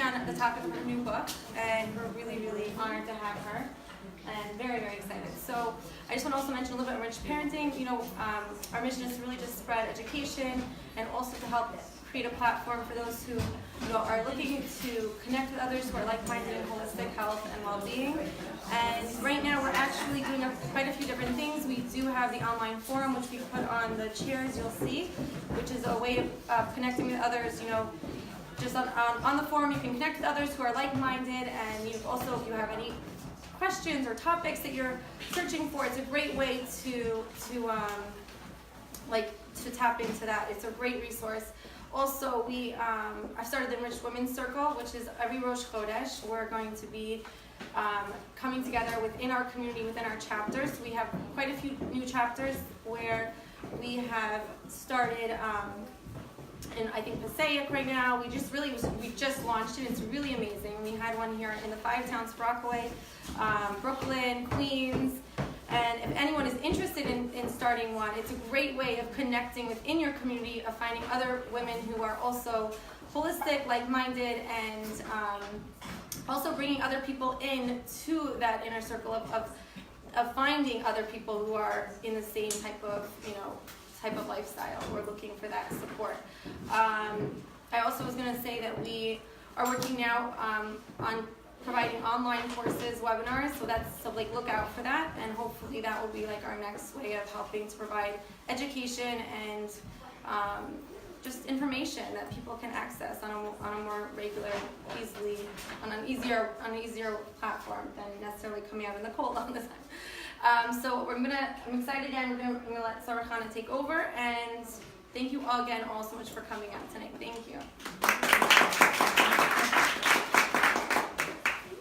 Sara-Chana, the topic of her new book, and we're really, really honored to have her, and very, very excited. So I just want to also mention a little bit of rich parenting. You know, our mission is to really just spread education and also to help create a platform for those who are looking to connect with others who are like-minded in holistic health and well-being. And right now we're actually doing quite a few different things. We do have the online forum, which we put on the chairs you'll see, which is a way of connecting with others. You know, just on the forum you can connect with others who are like-minded, and if you have any questions or topics that you're searching for, it's a great way to tap into that. It's a great resource. Also, I started the Enriched Women's Circle, which is every Rosh Chodesh. We're going to be coming together within our community, within our chapters. We have quite a few new chapters where we have started in, I think, Passaic right now. We just launched it. It's really amazing. We had one here in the 5 towns, Rockaway, Brooklyn, Queens. And if anyone is interested in starting one, it's a great way of connecting within your community, of finding other women who are also holistic, like-minded, and also bringing other people in to that inner circle of finding other people who are in the same type of lifestyle or looking for that support. I also was going to say that we are working now on providing online courses, webinars, so look out for that, and hopefully that will be like our next way of helping to provide education and just information that people can access on a more regular, on an easier platform than necessarily coming out in the cold all the time. So I'm excited again. We're gonna let Sara-Chana take over, and thank you all again all so much for coming out tonight. Thank you.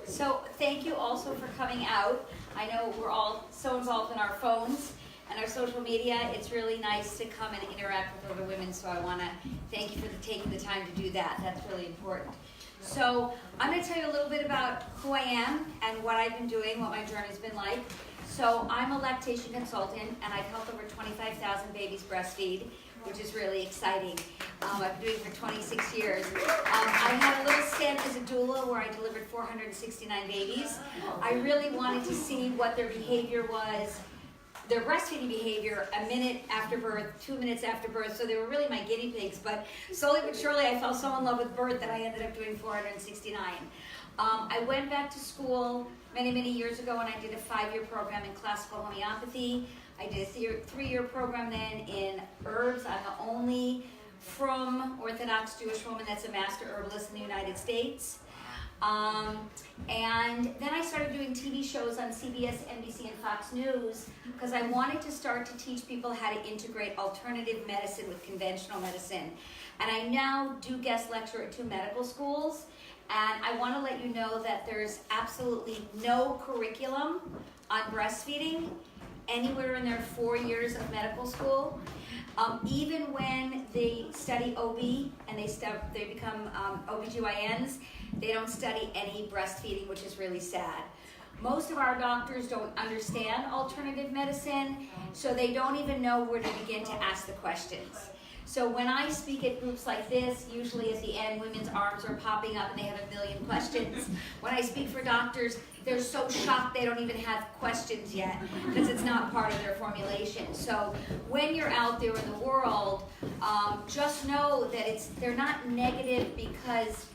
So thank you also for coming out. I know we're all so involved in our phones and our social media. It's really nice to come and interact with other women, so I want to thank you for taking the time to do that. That's really important. So I'm going to tell you a little bit about who I am and what I've been doing, what my journey's been like. So I'm a lactation consultant, and I've helped over 25,000 babies breastfeed, which is really exciting. I've been doing it for 26 years. I had a little stint as a doula where I delivered 469 babies. I really wanted to see what their behavior was, their breastfeeding behavior a minute after birth, 2 minutes after birth, so they were really my guinea pigs, but slowly but surely I fell so in love with birth that I ended up doing 469. I went back to school many, many years ago, and I did a 5-year program in classical homeopathy. I did a 3-year program then in herbs. I'm the only from Orthodox Jewish woman that's a master herbalist in the United States. And then I started doing TV shows on CBS, NBC, and Fox News because I wanted to start to teach people how to integrate alternative medicine with conventional medicine. And I now do guest lecture at 2 medical schools. And I want to let you know that there's absolutely no curriculum on breastfeeding anywhere in their 4 years of medical school. Even when they study OB and they become OBGYNs, they don't study any breastfeeding, which is really sad. Most of our doctors don't understand alternative medicine, so they don't even know where to begin to ask the questions. So when I speak at groups like this, usually at the end, women's arms are popping up and they have a million questions. When I speak for doctors, they're so shocked they don't even have questions yet because it's not part of their formulation. So when you're out there in the world, just know that they're not negative because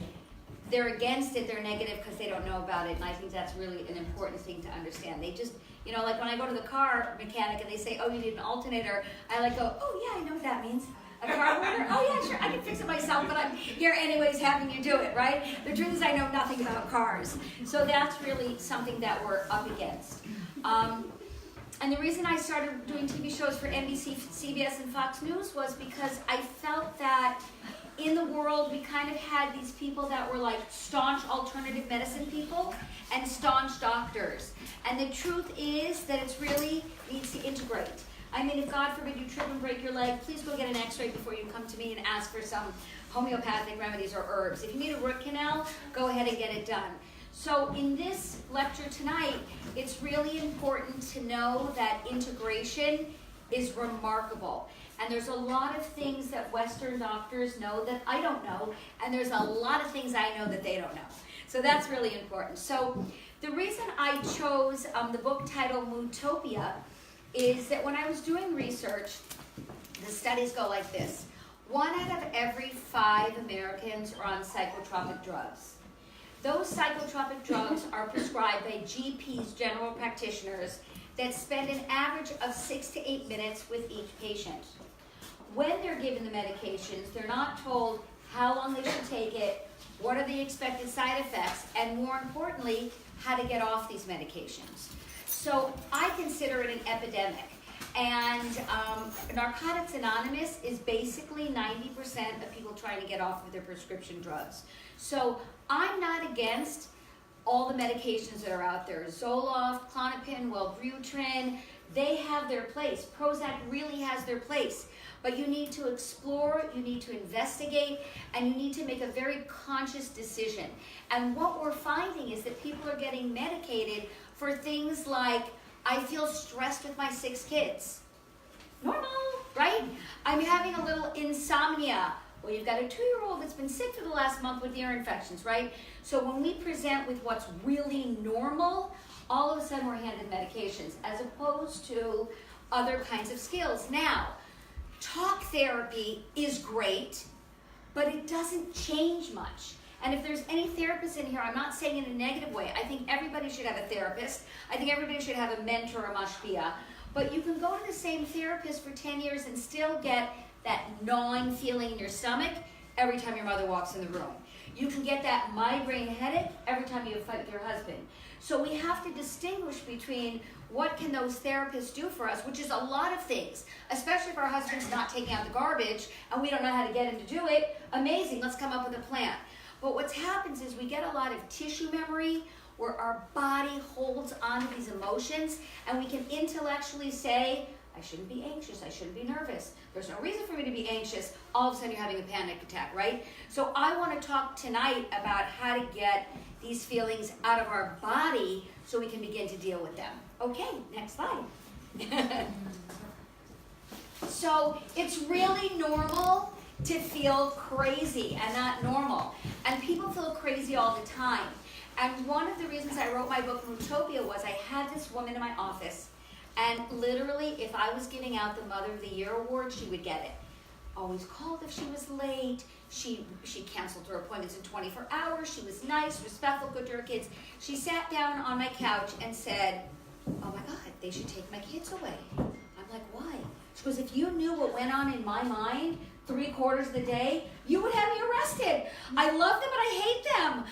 they're against it, they're negative because they don't know about it, and I think that's really an important thing to understand. They just, like when I go to the car mechanic and they say, oh, you need an alternator, I go, oh yeah, I know what that means. A car order? Oh yeah, sure, I can fix it myself, but I'm here anyways having you do it, right? The truth is I know nothing about cars. So that's really something that we're up against. And the reason I started doing TV shows for NBC, CBS, and Fox News was because I felt that in the world we kind of had these people that were like staunch alternative medicine people and staunch doctors. And the truth is that it's really needs to integrate. I mean, if God forbid you trip and break your leg, please go get an x-ray before you come to me and ask for some homeopathic remedies or herbs. If you need a root canal, go ahead and get it done. So in this lecture tonight, it's really important to know that integration is remarkable. And there's a lot of things that Western doctors know that I don't know, and there's a lot of things I know that they don't know. So that's really important. So the reason I chose the book title Moodtopia is that when I was doing research, the studies go like this. 1 out of every 5 Americans are on psychotropic drugs. Those psychotropic drugs are prescribed by GPs, general practitioners, that spend an average of 6 to 8 minutes with each patient. When they're given the medications, they're not told how long they should take it, what are the expected side effects, and more importantly, how to get off these medications. So I consider it an epidemic. And Narcotics Anonymous is basically 90% of people trying to get off of their prescription drugs. So I'm not against all the medications that are out there. Zoloft, Klonopin, Wellbutrin, they have their place. Prozac really has their place. But you need to explore, you need to investigate, and you need to make a very conscious decision. And what we're finding is that people are getting medicated for things like, I feel stressed with my 6 kids. Normal, right? I'm having a little insomnia. Well, you've got a 2-year-old that's been sick for the last month with ear infections, right? So when we present with what's really normal, all of a sudden we're handed medications as opposed to other kinds of skills. Now, talk therapy is great, but it doesn't change much. And if there's any therapists in here, I'm not saying in a negative way. I think everybody should have a therapist. I think everybody should have a mentor, a mashpia. But you can go to the same therapist for 10 years and still get that gnawing feeling in your stomach every time your mother walks in the room. You can get that migraine headache every time you fight with your husband. So we have to distinguish between what can those therapists do for us, which is a lot of things, especially if our husband's not taking out the garbage and we don't know how to get him to do it. Amazing, let's come up with a plan. But what happens is we get a lot of tissue memory where our body holds on to these emotions and we can intellectually say, I shouldn't be anxious, I shouldn't be nervous. There's no reason for me to be anxious. All of a sudden you're having a panic attack, right? So I want to talk tonight about how to get these feelings out of our body so we can begin to deal with them. Okay, next slide. So it's really normal to feel crazy and not normal. And people feel crazy all the time. And one of the reasons I wrote my book, Moodtopia, was I had this woman in my office, and literally, if I was giving out the Mother of the Year award, she would get it. Always called if she was late. She canceled her appointments in 24 hours. She was nice, respectful, good to her kids. She sat down on my couch and said, oh my God, they should take my kids away. I'm like, why? She goes, if you knew what went on in my mind 3/4 of the day, you would have me arrested. I love them, but I hate them.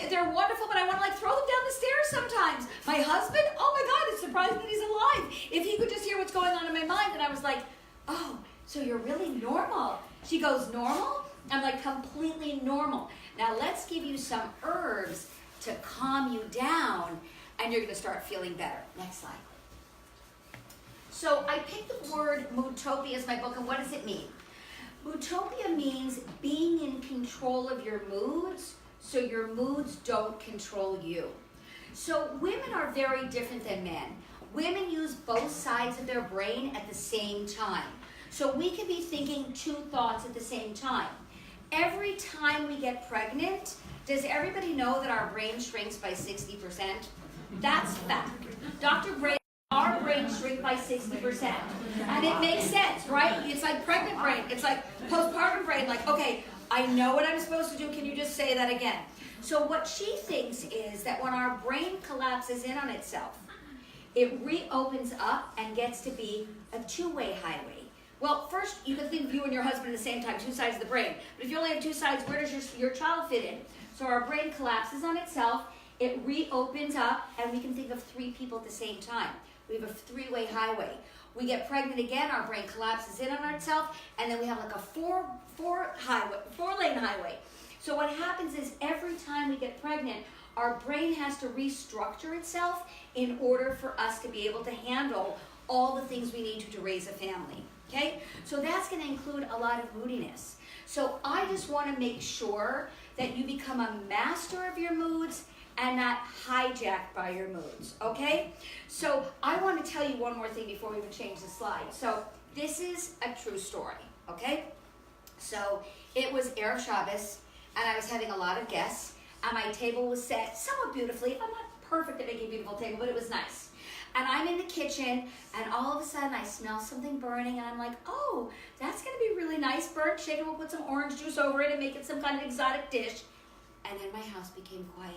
They're wonderful, but I want to like throw them down the stairs sometimes. My husband, oh my God, it's surprising that he's alive. If he could just hear what's going on in my mind. And I was like, oh, so you're really normal. She goes, normal? I'm like, completely normal. Now let's give you some herbs to calm you down, and you're going to start feeling better. Next slide. So I picked the word Moodtopia as my book, and what does it mean? Moodtopia means being in control of your moods so your moods don't control you. So women are very different than men. Women use both sides of their brain at the same time. So we can be thinking 2 thoughts at the same time. Every time we get pregnant, does everybody know that our brain shrinks by 60%? That's fact. Dr. Bray, our brains shrink by 60%. And it makes sense, right? It's like pregnant brain. It's like postpartum brain. Like, okay, I know what I'm supposed to do. Can you just say that again? So what she thinks is that when our brain collapses in on itself, it reopens up and gets to be a 2-way highway. Well, first, you can think of you and your husband at the same time, 2 sides of the brain. But if you only have 2 sides, where does your child fit in? So our brain collapses on itself, it reopens up, and we can think of 3 people at the same time. We have a 3-way highway. We get pregnant again, our brain collapses in on itself, and then we have like a 4-lane highway. So what happens is every time we get pregnant, our brain has to restructure itself in order for us to be able to handle all the things we need to raise a family. Okay? So that's going to include a lot of moodiness. So I just want to make sure that you become a master of your moods and not hijacked by your moods, okay? So I want to tell you one more thing before we even change the slide. So this is a true story, okay? So it was Erev Shabbos, and I was having a lot of guests, and my table was set somewhat beautifully. I'm not perfect at making a beautiful table, but it was nice. And I'm in the kitchen, and all of a sudden I smell something burning, and I'm like, oh, that's gonna be really nice. Burnt chicken, we'll put some orange juice over it and make it some kind of exotic dish. And then my house became quiet.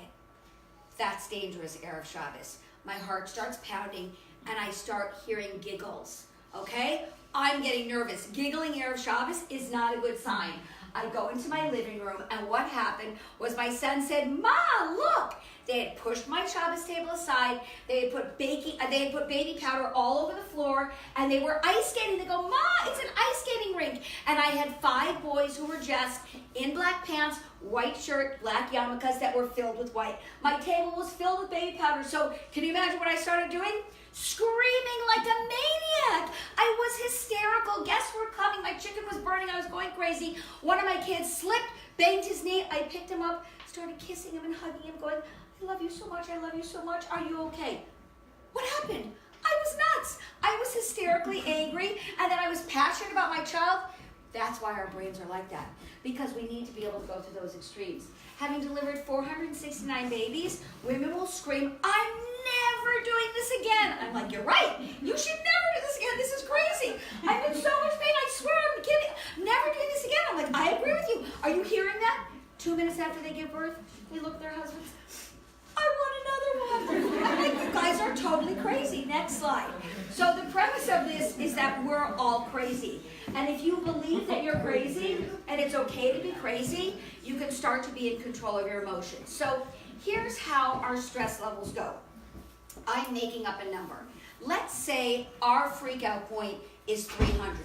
That's dangerous, Erev Shabbos. My heart starts pounding, and I start hearing giggles, okay? I'm getting nervous. Giggling Erev Shabbos is not a good sign. I go into my living room, and what happened was my son said, Ma, look! They had pushed my Shabbos table aside. They had put baby powder all over the floor, and they were ice skating. They go, Ma, it's an ice skating rink. And I had 5 boys who were just in black pants, white shirt, black yarmulkes that were filled with white. My table was filled with baby powder. So can you imagine what I started doing? Screaming like a maniac. I was hysterical. Guests were coming. My chicken was burning. I was going crazy. One of my kids slipped, banged his knee. I picked him up, started kissing him and hugging him, going, I love you so much. I love you so much. Are you okay? What happened? I was nuts. I was hysterically angry, and then I was passionate about my child. That's why our brains are like that, because we need to be able to go through those extremes. Having delivered 469 babies, women will scream, I'm never doing this again. I'm like, you're right. You should never do this again. This is crazy. I'm in so much pain. I swear I'm kidding. Never doing this again. I'm like, I agree with you. Are you hearing that? 2 minutes after they give birth, they look at their husbands. I want another one. I'm like, you guys are totally crazy. Next slide. So the premise of this is that we're all crazy. And if you believe that you're crazy and it's okay to be crazy, you can start to be in control of your emotions. So here's how our stress levels go. I'm making up a number. Let's say our freak out point is 300.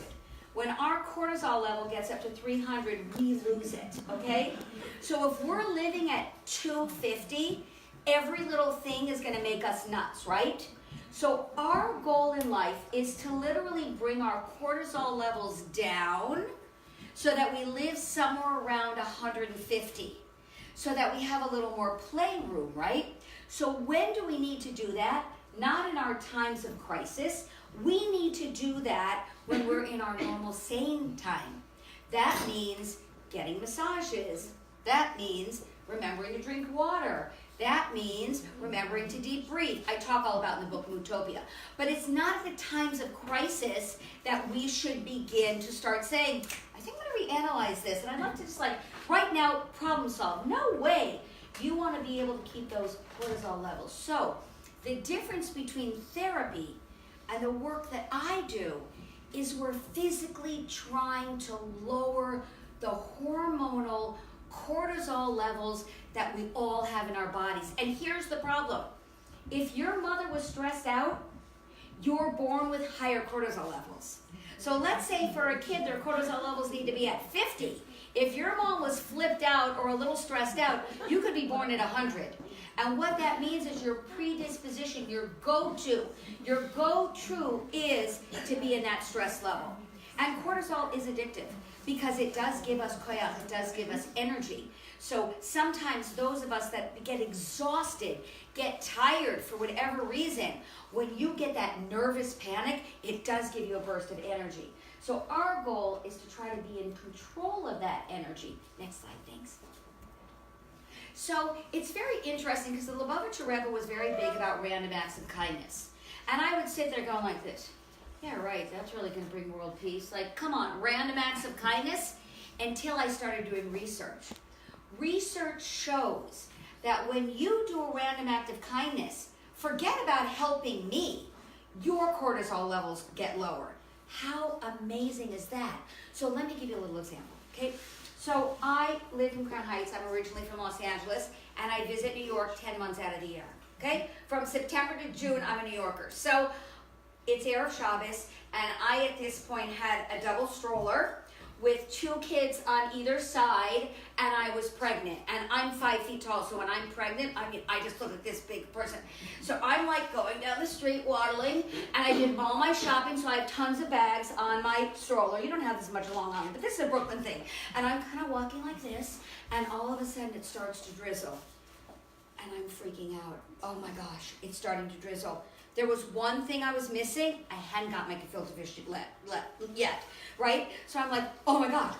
When our cortisol level gets up to 300, we lose it, okay? So if we're living at 250, every little thing is gonna make us nuts, right? So our goal in life is to literally bring our cortisol levels down so that we live somewhere around 150, so that we have a little more playroom, right? So when do we need to do that? Not in our times of crisis. We need to do that when we're in our normal sane time. That means getting massages. That means remembering to drink water. That means remembering to deep breathe. I talk all about in the book Mootopia. But it's not at the times of crisis that we should begin to start saying, I think I'm going to reanalyze this. And I'd love to just right now, problem solve. No way. You want to be able to keep those cortisol levels. So the difference between therapy and the work that I do is we're physically trying to lower the hormonal cortisol levels that we all have in our bodies. And here's the problem. If your mother was stressed out, you're born with higher cortisol levels. So let's say for a kid, their cortisol levels need to be at 50. If your mom was flipped out or a little stressed out, you could be born at 100. And what that means is your predisposition, your go-to is to be in that stress level. And cortisol is addictive because it does give us koyach, it does give us energy. So sometimes those of us that get exhausted, get tired for whatever reason, when you get that nervous panic, it does give you a burst of energy. So our goal is to try to be in control of that energy. Next slide, thanks. So it's very interesting because the Lubavitcher Rebbe was very big about random acts of kindness. And I would sit there going like this. Yeah, right, that's really going to bring world peace. Like, come on, random acts of kindness, until I started doing research. Research shows that when you do a random act of kindness, forget about helping me, your cortisol levels get lower. How amazing is that? So let me give you a little example, okay? So I live in Crown Heights. I'm originally from Los Angeles, and I visit New York 10 months out of the year, okay? From September to June, I'm a New Yorker. So it's Erev Shabbos, and I, at this point, had a double stroller with 2 kids on either side, and I was pregnant. And I'm 5 feet tall, so when I'm pregnant, I just look like this big person. So I'm like going down the street waddling, and I did all my shopping, so I have tons of bags on my stroller. You don't have this much Long Island, but this is a Brooklyn thing. And I'm kind of walking like this, and all of a sudden it starts to drizzle. And I'm freaking out. Oh my gosh, it's starting to drizzle. There was one thing I was missing. I hadn't got my gefilte fish yet, right? So I'm like, oh my gosh,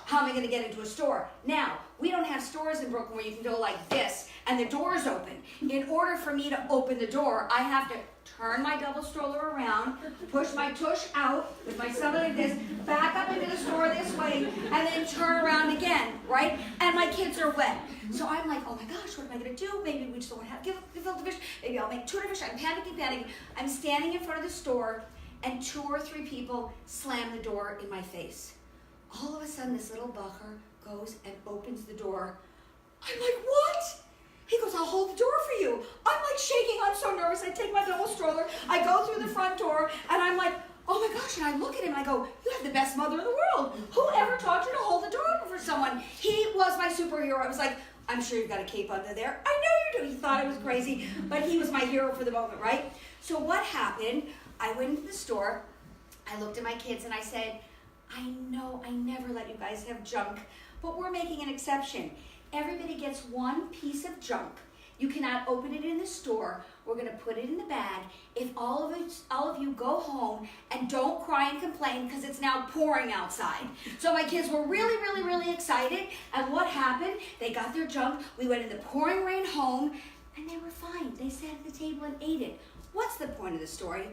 how am I gonna get into a store? Now, we don't have stores in Brooklyn where you can go like this and the door's open. In order for me to open the door, I have to turn my double stroller around, push my tush out with my son like this, back up into the store this way, and then turn around again, right? And my kids are wet. So I'm like, oh my gosh, what am I gonna do? Maybe we just don't have gefilte fish. Maybe I'll make tuna fish. I'm panicking. I'm standing in front of the store, and 2 or 3 people slam the door in my face. All of a sudden, this little bacher goes and opens the door. I'm like, what? He goes, I'll hold the door for you. I'm like shaking, I'm so nervous. I take my double stroller, I go through the front door, and I'm like, oh my gosh, and I look at him and I go, you have the best mother in the world. Who ever taught you to hold the door open for someone? He was my superhero. I was like, I'm sure you've got a cape under there. I know you do. He thought I was crazy, but he was my hero for the moment, right? So what happened, I went into the store, I looked at my kids and I said, I know I never let you guys have junk, but we're making an exception. Everybody gets one piece of junk. You cannot open it in the store. We're going to put it in the bag. If all of you go home and don't cry and complain because it's now pouring outside. So my kids were really, really, really excited. And what happened? They got their junk. We went in the pouring rain home and they were fine. They sat at the table and ate it. What's the point of the story?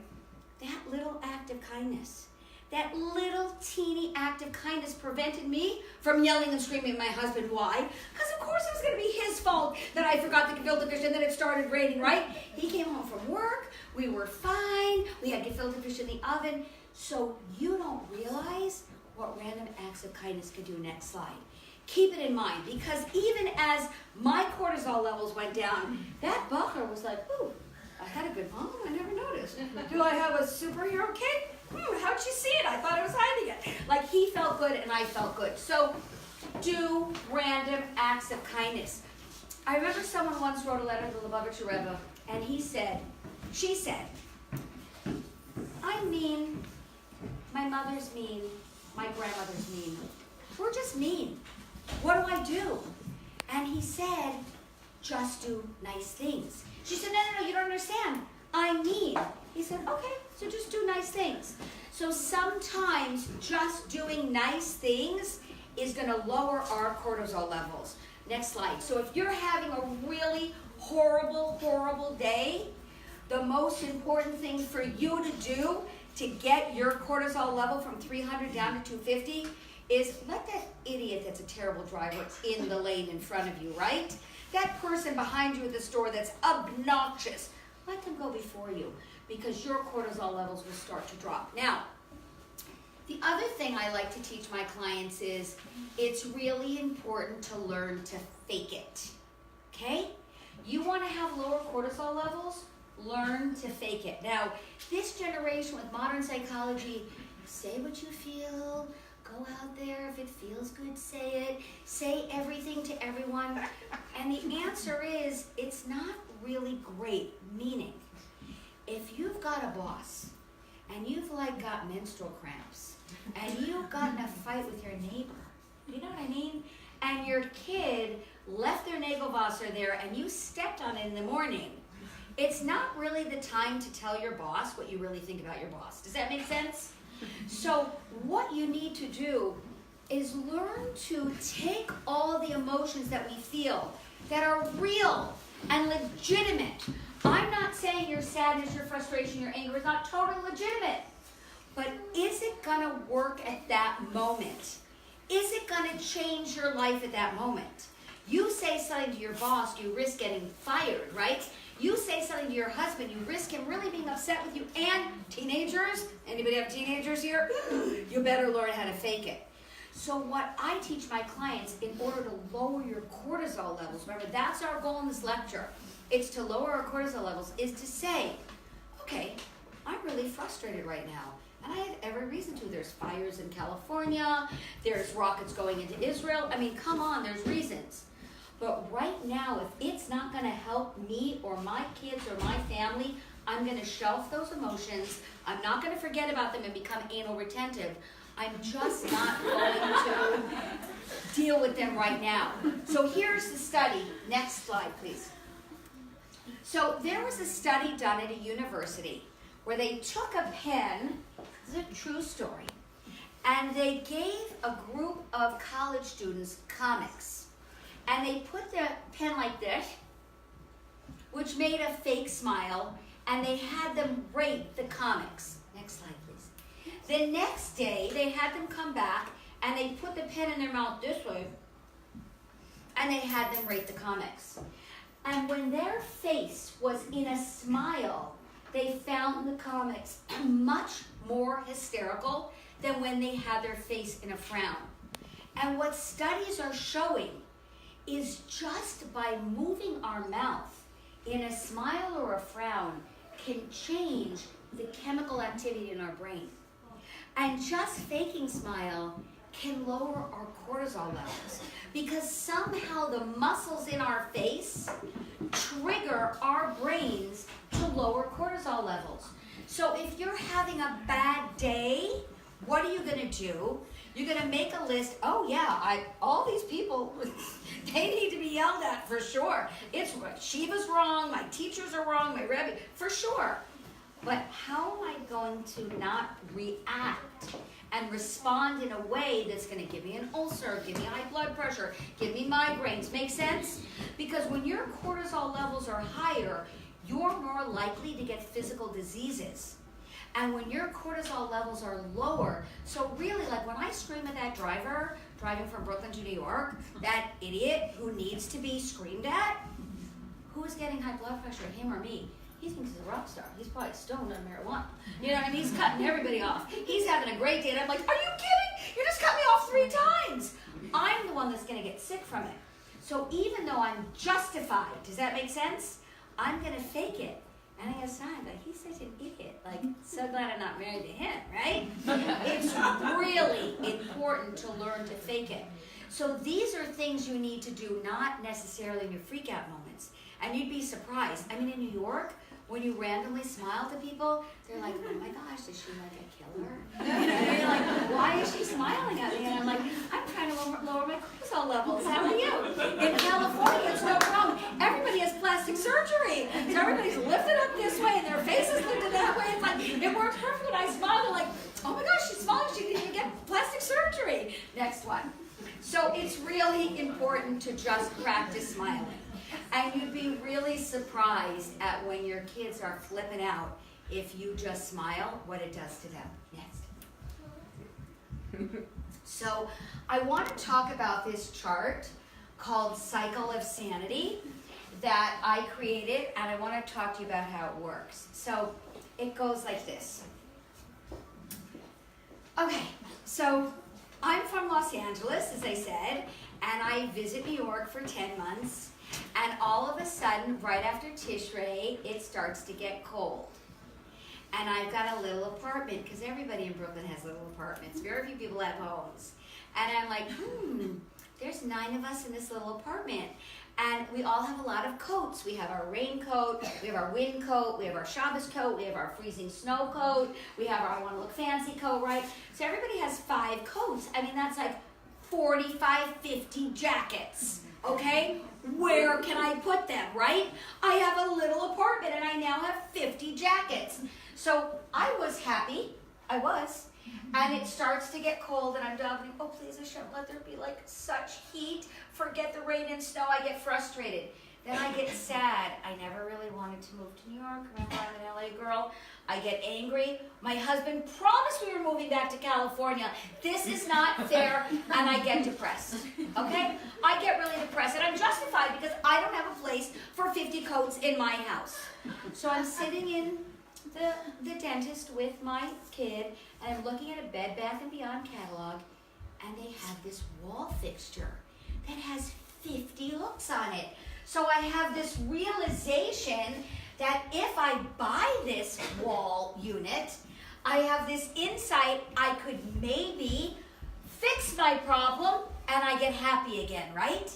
That little act of kindness. That little teeny act of kindness prevented me from yelling and screaming at my husband. Why? Because of course it was going to be his fault that I forgot the gefilte fish and then it started raining, right? He came home from work. We were fine. We had gefilte fish in the oven. So you don't realize what random acts of kindness can do. Next slide. Keep it in mind, because even as my cortisol levels went down, that bacher was like, ooh, I had a good mom. I never noticed. Do I have a superhero kid? How'd you see it? I thought I was hiding it. Like, he felt good and I felt good. So do random acts of kindness. I remember someone once wrote a letter to the Lubavitcher Rebbe, and she said, I'm mean, my mother's mean, my grandmother's mean. We're just mean. What do? And he said, just do nice things. She said, no, you don't understand. I'm mean. He said, okay, so just do nice things. So sometimes just doing nice things is going to lower our cortisol levels. Next slide. So if you're having a really horrible day, the most important thing for you to do to get your cortisol level from 300 down to 250 is let that idiot that's a terrible driver in the lane in front of you, right? That person behind you at the store that's obnoxious, let them go before you, because your cortisol levels will start to drop. Now, the other thing I like to teach my clients is it's really important to learn to fake it, okay? You want to have lower cortisol levels? Learn to fake it. Now, this generation with modern psychology, say what you feel, go out there, if it feels good, say it, say everything to everyone. And the answer is, it's not really great. Meaning, if you've got a boss, and you've got menstrual cramps, and you've gotten a fight with your neighbor, you know what I mean? And your kid left their Nagelwasser there, and you stepped on it in the morning, it's not really the time to tell your boss what you really think about your boss. Does that make sense? So what you need to do is learn to take all the emotions that we feel that are real and legitimate. I'm not saying your sadness, your frustration, your anger is not totally legitimate, but is it gonna work at that moment? Is it gonna change your life at that moment? You say something to your boss, you risk getting fired, right? You say something to your husband, you risk him really being upset with you. And teenagers, anybody have teenagers here? You better learn how to fake it. So what I teach my clients, in order to lower your cortisol levels, remember that's our goal in this lecture, it's to lower our cortisol levels, is to say, okay, I'm really frustrated right now. And I have every reason to. There's fires in California, there's rockets going into Israel. I mean, come on, there's reasons. But right now, if it's not going to help me or my kids or my family, I'm going to shelf those emotions. I'm not going to forget about them and become anal retentive. I'm just not going to deal with them right now. So here's the study. Next slide, please. So there was a study done at a university where they took a pen, this is a true story, and they gave a group of college students comics. And they put the pen like this, which made a fake smile, and they had them rate the comics. Next slide, please. The next day, they had them come back, and they put the pen in their mouth this way, and they had them rate the comics. And when their face was in a smile, they found the comics much more hysterical than when they had their face in a frown. And what studies are showing is just by moving our mouth in a smile or a frown can change the chemical activity in our brain. And just faking smile can lower our cortisol levels because somehow the muscles in our face trigger our brains to lower cortisol levels. So if you're having a bad day, what are you going to do? You're going to make a list. Oh yeah, all these people, they need to be yelled at for sure. It's Shiva's wrong, my teachers are wrong, my rabbi, for sure. But how am I going to not react and respond in a way that's going to give me an ulcer, give me high blood pressure, give me migraines? Make sense? Because when your cortisol levels are higher, you're more likely to get physical diseases. And when your cortisol levels are lower, so really like when I scream at that driver driving from Brooklyn to New York, that idiot who needs to be screamed at, who is getting high blood pressure, him or me? He thinks he's a rock star. He's probably stoned on marijuana. You know what I mean? He's cutting everybody off. He's having a great day. And I'm like, are you kidding? You just cut me off 3 times. I'm the one that's going to get sick from it. So even though I'm justified, does that make sense? I'm going to fake it. And I got signed, like, he's such an idiot. Like, so glad I'm not married to him, right? It's really important to learn to fake it. So these are things you need to do, not necessarily in your freak out moments. And you'd be surprised. I mean, in New York, when you randomly smile to people, they're like, oh my gosh, is she like a killer? And you're like, why is she smiling at me? And I'm like, I'm trying to lower my cortisol levels. How are you? In California, it's no problem. Everybody has plastic surgery. So everybody's lifted up this way and their face is lifted that way. It's like, it works perfect when I smile. They're like, oh my gosh, she's smiling. She didn't even get plastic surgery. Next one. So it's really important to just practice smiling. And you'd be really surprised at when your kids are flipping out if you just smile, what it does to them. Next. So I want to talk about this chart called Cycle of Sanity that I created, and I want to talk to you about how it works. So it goes like this. Okay, so I'm from Los Angeles, as I said, and I visit New York for 10 months. And all of a sudden, right after Tishrei, it starts to get cold. And I've got a little apartment, because everybody in Brooklyn has little apartments. Very few people have homes. And I'm like, there's 9 of us in this little apartment. And we all have a lot of coats. We have our raincoat, we have our wind coat, we have our Shabbos coat, we have our freezing snow coat, we have our I want to look fancy coat, right? So everybody has 5 coats. I mean, that's like 45, 50 jackets, okay? Where can I put them, right? I have a little apartment and I now have 50 jackets. So I was happy, I was, and it starts to get cold and I'm davening, oh please Hashem, let there be like such heat, forget the rain and snow, I get frustrated. Then I get sad. I never really wanted to move to New York. Remember, I'm an LA girl. I get angry. My husband promised we were moving back to California. This is not fair, and I get depressed, okay? I get really depressed, and I'm justified because I don't have a place for 50 coats in my house. So I'm sitting in the dentist with my kid, and I'm looking at a Bed Bath & Beyond catalog, and they have this wall fixture that has 50 hooks on it. So I have this realization that if I buy this wall unit, I have this insight I could maybe fix my problem and I get happy again, right?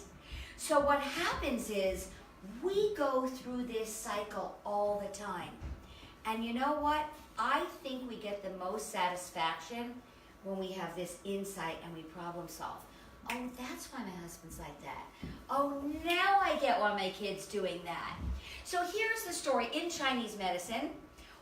So what happens is we go through this cycle all the time. And you know what? I think we get the most satisfaction when we have this insight and we problem solve. Oh, that's why my husband's like that. Oh, now I get why my kid's doing that. So here's the story. In Chinese medicine,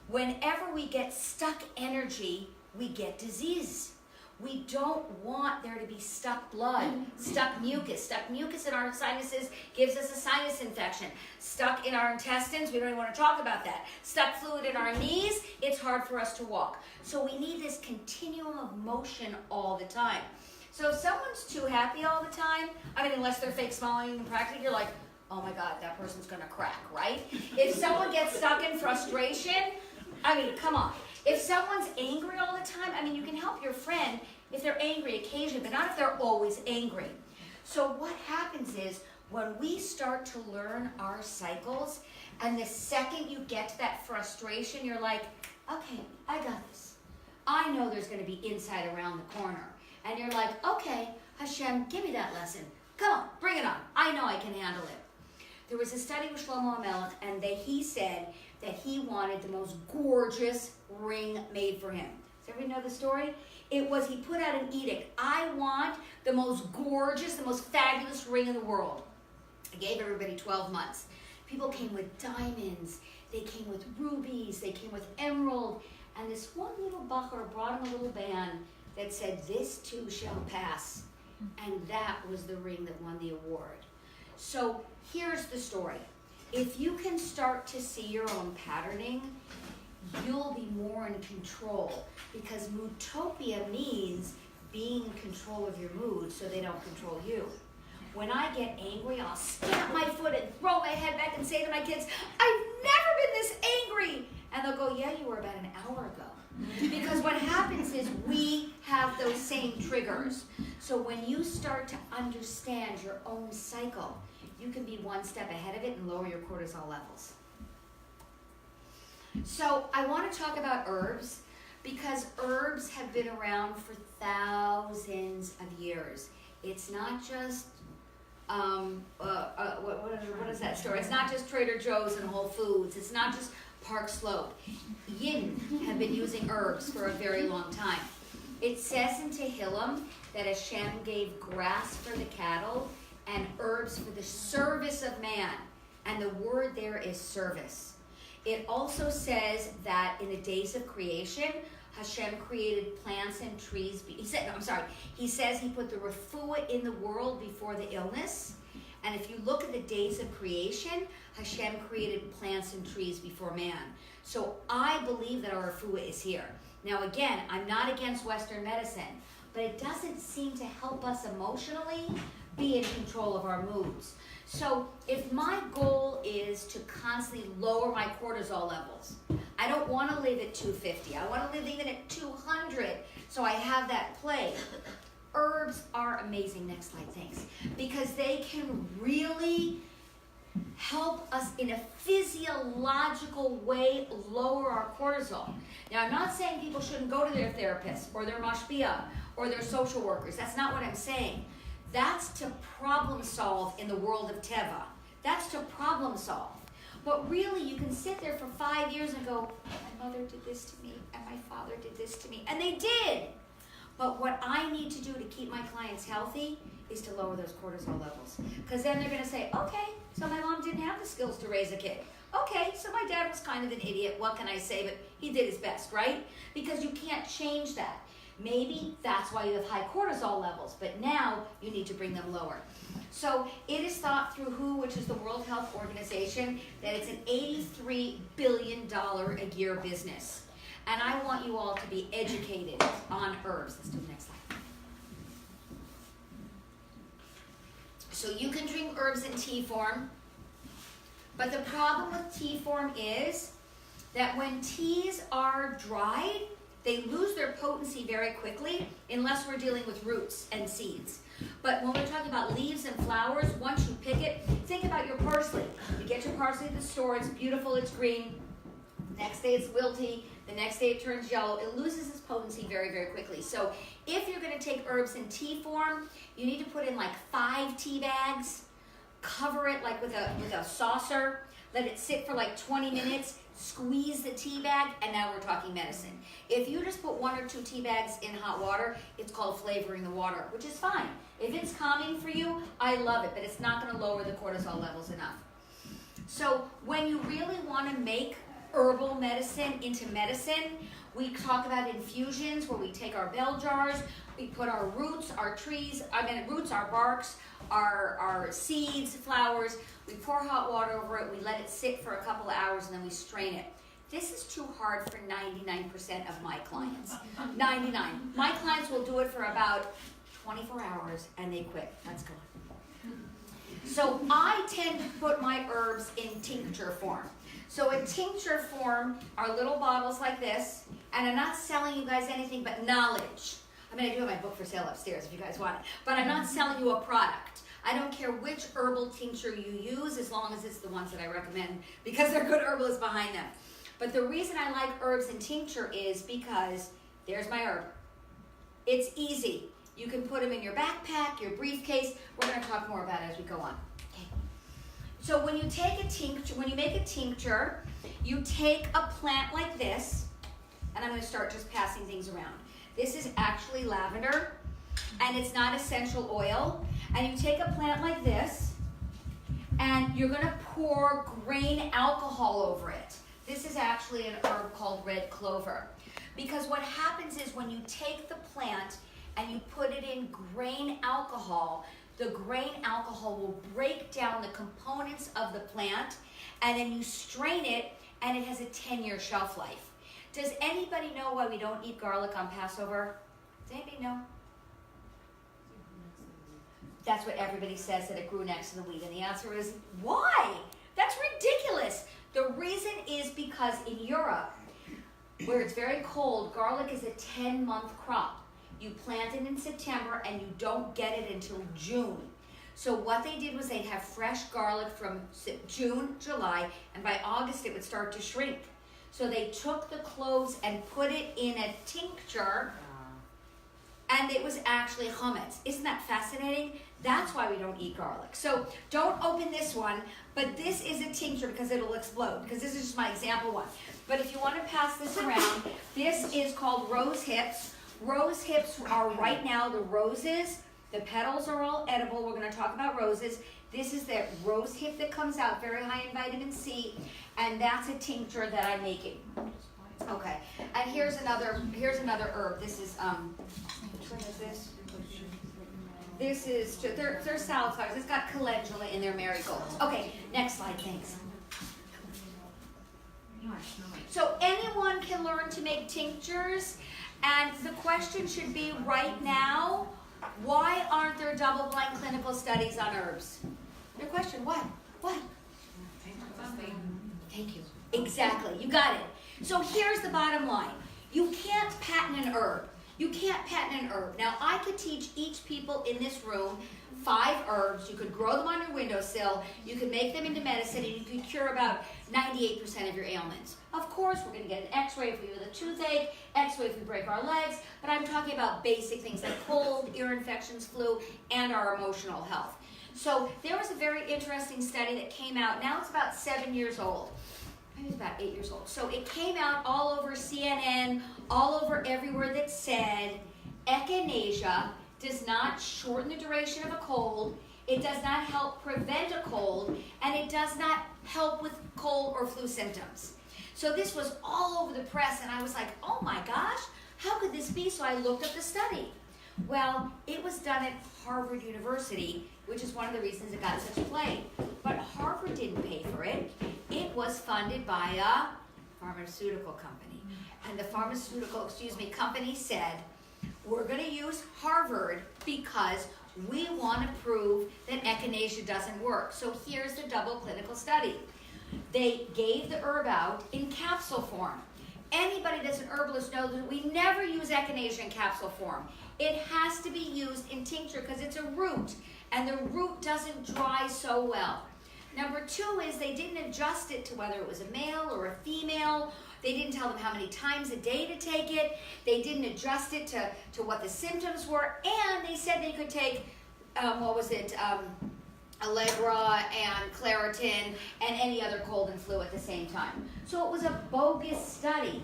whenever we get stuck energy, we get disease. We don't want there to be stuck blood, stuck mucus. Stuck mucus in our sinuses gives us a sinus infection. Stuck in our intestines, we don't even want to talk about that. Stuck fluid in our knees, it's hard for us to walk. So we need this continuum of motion all the time. So if someone's too happy all the time, I mean, unless they're fake smiling and practically, you're like, oh my God, that person's gonna crack, right? If someone gets stuck in frustration, I mean, come on. If someone's angry all the time, I mean, you can help your friend if they're angry occasionally, but not if they're always angry. So what happens is when we start to learn our cycles, and the second you get to that frustration, you're like, okay, I got this. I know there's going to be insight around the corner. And you're like, okay, Hashem, give me that lesson. Come on, bring it on. I know I can handle it. There was a study with Shlomo HaMelech, and he said that he wanted the most gorgeous ring made for him. Does everybody know the story? It was, he put out an edict. I want the most gorgeous, the most fabulous ring in the world. I gave everybody 12 months. People came with diamonds. They came with rubies. They came with emerald. And this one little bacher brought him a little band that said, this too shall pass. And that was the ring that won the award. So here's the story. If you can start to see your own patterning, you'll be more in control, because moodtopia means being in control of your mood so they don't control you. When I get angry, I'll stamp my foot and throw my head back and say to my kids, I've never been this angry. And they'll go, yeah, you were about an hour ago. Because what happens is we have those same triggers. So when you start to understand your own cycle, you can be one step ahead of it and lower your cortisol levels. So I want to talk about herbs, because herbs have been around for thousands of years. It's not just, what is that store? It's not just Trader Joe's and Whole Foods. It's not just Park Slope. Yin have been using herbs for a very long time. It says in Tehillim that Hashem gave grass for the cattle and herbs for the service of man. And the word there is service. It also says that in the days of creation, Hashem created plants and trees. He says he put the refuah in the world before the illness. And if you look at the days of creation, Hashem created plants and trees before man. So I believe that our refuah is here. Now again, I'm not against Western medicine, but it doesn't seem to help us emotionally be in control of our moods. So if my goal is to constantly lower my cortisol levels, I don't want to live at 250. I want to live even at 200, so I have that play. Herbs are amazing, next slide, thanks, because they can really help us in a physiological way lower our cortisol. Now, I'm not saying people shouldn't go to their therapist or their mashpia or their social workers. That's not what I'm saying. That's to problem solve in the world of Teva. That's to problem solve. But really, you can sit there for 5 years and go, my mother did this to me, and my father did this to me, and they did. But what I need to do to keep my clients healthy is to lower those cortisol levels. Because then they're going to say, okay, so my mom didn't have the skills to raise a kid. Okay, so my dad was kind of an idiot. What can I say? But he did his best, right? Because you can't change that. Maybe that's why you have high cortisol levels, but now you need to bring them lower. So it is thought through WHO, which is the World Health Organization, that it's an $83 billion a year business. And I want you all to be educated on herbs. Let's do the next slide. So you can drink herbs in tea form, but the problem with tea form is that when teas are dried, they lose their potency very quickly unless we're dealing with roots and seeds. But when we're talking about leaves and flowers, once you pick it, think about your parsley. You get your parsley at the store, it's beautiful, it's green. Next day it's wilty, the next day it turns yellow. It loses its potency very, very quickly. So if you're gonna take herbs in tea form, you need to put in like 5 tea bags, cover it like with a saucer, let it sit for like 20 minutes, squeeze the tea bag, and now we're talking medicine. If you just put 1 or 2 tea bags in hot water, it's called flavoring the water, which is fine. If it's calming for you, I love it, but it's not going to lower the cortisol levels enough. So when you really want to make herbal medicine into medicine, we talk about infusions where we take our bell jars, we put our roots, our trees, roots, our barks, our seeds, flowers, we pour hot water over it, we let it sit for a couple of hours, and then we strain it. This is too hard for 99% of my clients. 99. My clients will do it for about 24 hours and they quit. Let's go. So I tend to put my herbs in tincture form. So in tincture form are little bottles like this, and I'm not selling you guys anything but knowledge. I mean, I do have my book for sale upstairs if you guys want it, but I'm not selling you a product. I don't care which herbal tincture you use as long as it's the ones that I recommend because they're good herbalists behind them. But the reason I like herbs in tincture is because there's my herb. It's easy. You can put them in your backpack, your briefcase. We're going to talk more about it as we go on. Okay. So when you take a tincture, when you make a tincture, you take a plant like this, and I'm going to start just passing things around. This is actually lavender, and it's not essential oil. And you take a plant like this, and you're going to pour grain alcohol over it. This is actually an herb called red clover. Because what happens is when you take the plant and you put it in grain alcohol, the grain alcohol will break down the components of the plant, and then you strain it, and it has a 10-year shelf life. Does anybody know why we don't eat garlic on Passover? Does anybody know? That's what everybody says, that it grew next to the wheat. And the answer is, why? That's ridiculous. The reason is because in Europe, where it's very cold, garlic is a 10-month crop. You plant it in September and you don't get it until June. So what they did was they'd have fresh garlic from June, July, and by August it would start to shrink. So they took the cloves and put it in a tincture, and it was actually chametz. Isn't that fascinating? That's why we don't eat garlic. So don't open this one, but this is a tincture because it'll explode, because this is just my example one. But if you want to pass this around, this is called rose hips. Rose hips are right now the roses. The petals are all edible. We're going to talk about roses. This is the rose hip that comes out, very high in vitamin C, and that's a tincture that I'm making. Okay, and here's another herb. This is which one is this? This is they're salad flowers. It's got calendula in there, marigolds. Okay, next slide, thanks. So anyone can learn to make tinctures, and the question should be right now, why aren't there double-blind clinical studies on herbs? Your question, what? Thank you. Exactly, you got it. So here's the bottom line. You can't patent an herb. You can't patent an herb. Now, I could teach each people in this room 5 herbs. You could grow them on your windowsill. You could make them into medicine, and you could cure about 98% of your ailments. Of course, we're going to get an x-ray if we have a toothache, x-ray if we break our legs, but I'm talking about basic things like cold, ear infections, flu, and our emotional health. So there was a very interesting study that came out. Now it's about 7 years old. Maybe it's about 8 years old. So it came out all over CNN, all over everywhere, that said echinacea does not shorten the duration of a cold, it does not help prevent a cold, and it does not help with cold or flu symptoms. So this was all over the press, and I was like, oh my gosh, how could this be? So I looked up the study. Well, it was done at Harvard University, which is one of the reasons it got such play. But Harvard didn't pay for it. It was funded by a pharmaceutical company. And the pharmaceutical, company said, we're going to use Harvard because we want to prove that echinacea doesn't work. So here's the double clinical study. They gave the herb out in capsule form. Anybody that's an herbalist knows that we never use echinacea in capsule form. It has to be used in tincture because it's a root, and the root doesn't dry so well. Number 2 is they didn't adjust it to whether it was a male or a female. They didn't tell them how many times a day to take it. They didn't adjust it to what the symptoms were, and they said they could take, Allegra and Claritin and any other cold and flu at the same time. So it was a bogus study.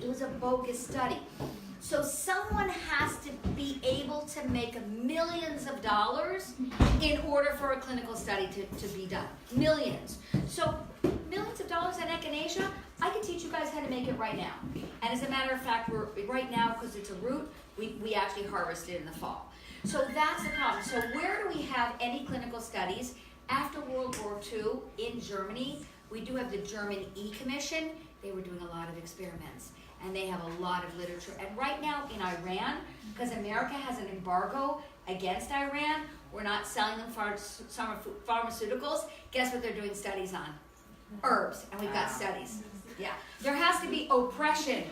So someone has to be able to make millions of dollars in order for a clinical study to be done. Millions. So millions of dollars in echinacea, I can teach you guys how to make it right now. And as a matter of fact, we're right now, because it's a root, we actually harvest it in the fall. So that's the problem. So where do we have any clinical studies? After World War II in Germany, we do have the German E-Commission. They were doing a lot of experiments, and they have a lot of literature. And right now in Iran, because America has an embargo against Iran, we're not selling them pharmaceuticals. Guess what they're doing studies on? Herbs, and we've got studies. Yeah, there has to be oppression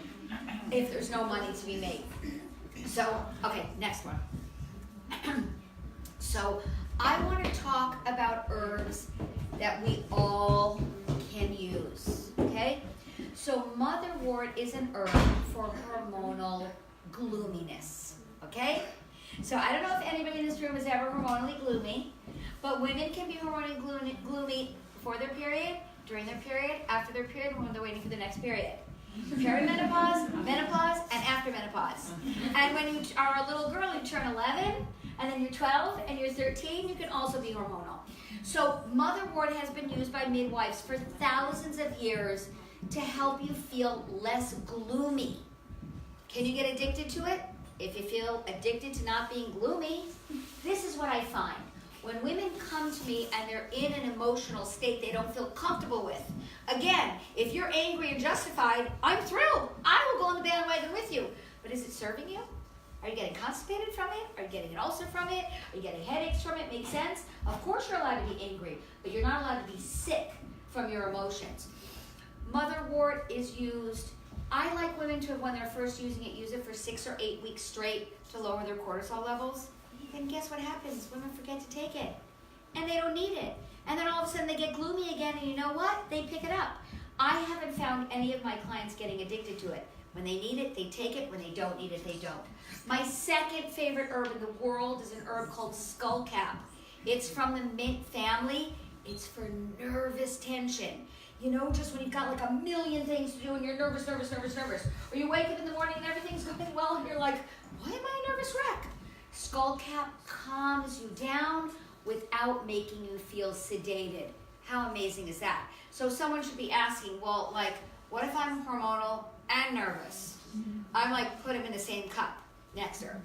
if there's no money to be made. So, okay, next one. So, I want to talk about herbs that we all can use, okay? So, motherwort is an herb for hormonal gloominess, okay? So, I don't know if anybody in this room is ever hormonally gloomy, but women can be hormonally gloomy before their period, during their period, after their period, when they're waiting for the next period. Perimenopause, menopause, and after menopause. And when you are a little girl, you turn 11, and then you're 12, and you're 13, you can also be hormonal. So motherwort has been used by midwives for thousands of years to help you feel less gloomy. Can you get addicted to it? If you feel addicted to not being gloomy, this is what I find. When women come to me and they're in an emotional state they don't feel comfortable with, again, if you're angry and justified, I'm thrilled. I will go on the bandwagon with you. But is it serving you? Are you getting constipated from it? Are you getting an ulcer from it? Are you getting headaches from it? Makes sense? Of course you're allowed to be angry, but you're not allowed to be sick from your emotions. Motherwort is used, I like women to, when they're first using it, use it for 6 or 8 weeks straight to lower their cortisol levels. Then guess what happens? Women forget to take it. And they don't need it. And then all of a sudden they get gloomy again, and you know what? They pick it up. I haven't found any of my clients getting addicted to it. When they need it, they take it. When they don't need it, they don't. My second favorite herb in the world is an herb called skullcap. It's from the mint family. It's for nervous tension. You know, just when you've got like a million things to do and you're nervous. Or you wake up in the morning and everything's going well and you're like, why am I a nervous wreck? Skullcap calms you down without making you feel sedated. How amazing is that? So someone should be asking, well, like, what if I'm hormonal and nervous? I'm like, put them in the same cup next to her.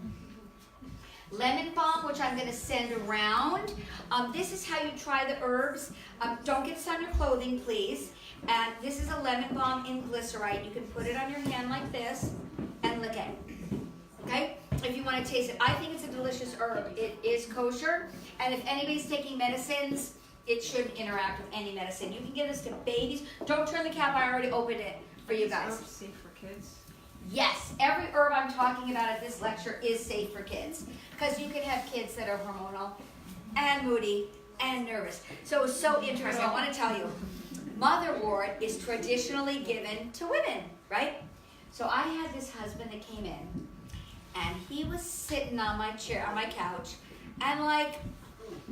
Lemon balm, which I'm going to send around. This is how you try the herbs. Don't get this on your clothing, please. And this is a lemon balm in glycerite. You can put it on your hand like this and lick it. Okay? If you want to taste it. I think it's a delicious herb. It is kosher. And if anybody's taking medicines, it shouldn't interact with any medicine. You can give this to babies. Don't turn the cap. I already opened it for you guys. Is safe for kids? Yes, every herb I'm talking about at this lecture is safe for kids, because you can have kids that are hormonal and moody and nervous. So it's so interesting. I want to tell you, motherwort is traditionally given to women, right? So I had this husband that came in, and he was sitting on my chair, on my couch, and like,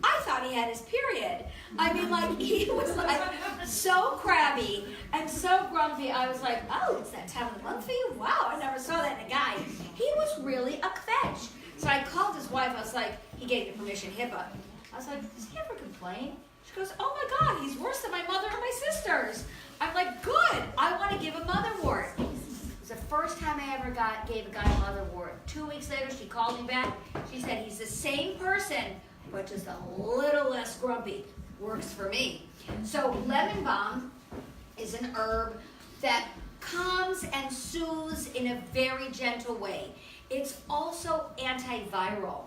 I thought he had his period. I mean, like, he was like so crabby and so grumpy. I was like, oh, it's that time of the month for you? Wow, I never saw that in a guy. He was really a kvetch. So I called his wife. I was like, he gave me permission, HIPAA. I was like, does he ever complain? She goes, oh my God, he's worse than my mother and my sisters. I'm like, good. I want to give him motherwort. It was the first time I ever gave a guy motherwort. 2 weeks later, she called me back. She said, he's the same person, but just a little less grumpy. Works for me. So lemon balm is an herb that calms and soothes in a very gentle way. It's also antiviral.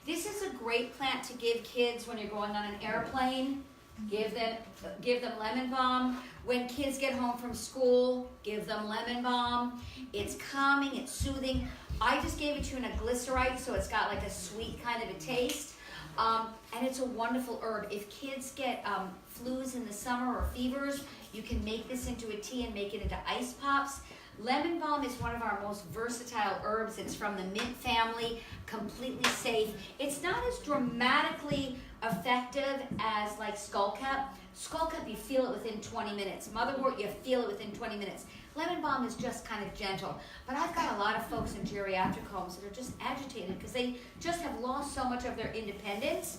This is a great plant to give kids when you're going on an airplane. Give them lemon balm. When kids get home from school, give them lemon balm. It's calming, it's soothing. I just gave it to you in a glycerite, so it's got like a sweet kind of a taste. And it's a wonderful herb. If kids get flus in the summer or fevers, you can make this into a tea and make it into ice pops. Lemon balm is one of our most versatile herbs. It's from the mint family, completely safe. It's not as dramatically effective as like skullcap. Skullcap, you feel it within 20 minutes. Motherwort, you feel it within 20 minutes. Lemon balm is just kind of gentle. But I've got a lot of folks in geriatric homes that are just agitated because they just have lost so much of their independence.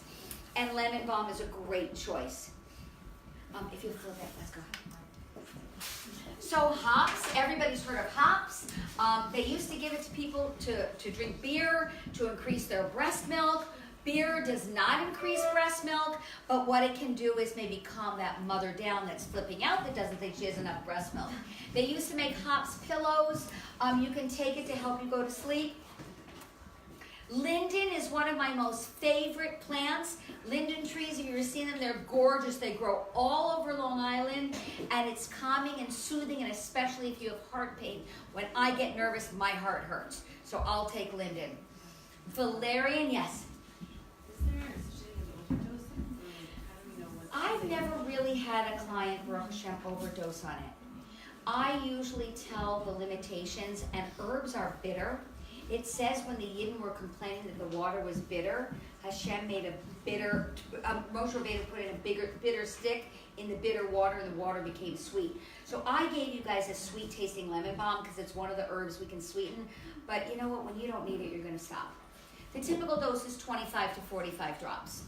And lemon balm is a great choice. If you flip it, let's go. So hops, everybody's heard of hops. They used to give it to people to drink beer, to increase their breast milk. Beer does not increase breast milk, but what it can do is maybe calm that mother down that's flipping out, that doesn't think she has enough breast milk. They used to make hops pillows. You can take it to help you go to sleep. Linden is one of my most favorite plants. Linden trees, if you've ever seen them, they're gorgeous. They grow all over Long Island, and it's calming and soothing, and especially if you have heart pain. When I get nervous, my heart hurts. So I'll take linden. Valerian, yes? I've never really had a client, Baruch Hashem, overdose on it. I usually tell the limitations, and herbs are bitter. It says when the Yidden were complaining that the water was bitter, Hashem made a bitter, Moshe Rabbeinu put in a bitter stick in the bitter water, and the water became sweet. So I gave you guys a sweet tasting lemon balm because it's one of the herbs we can sweeten. But you know what, when you don't need it, you're going to stop. The typical dose is 25 to 45 drops.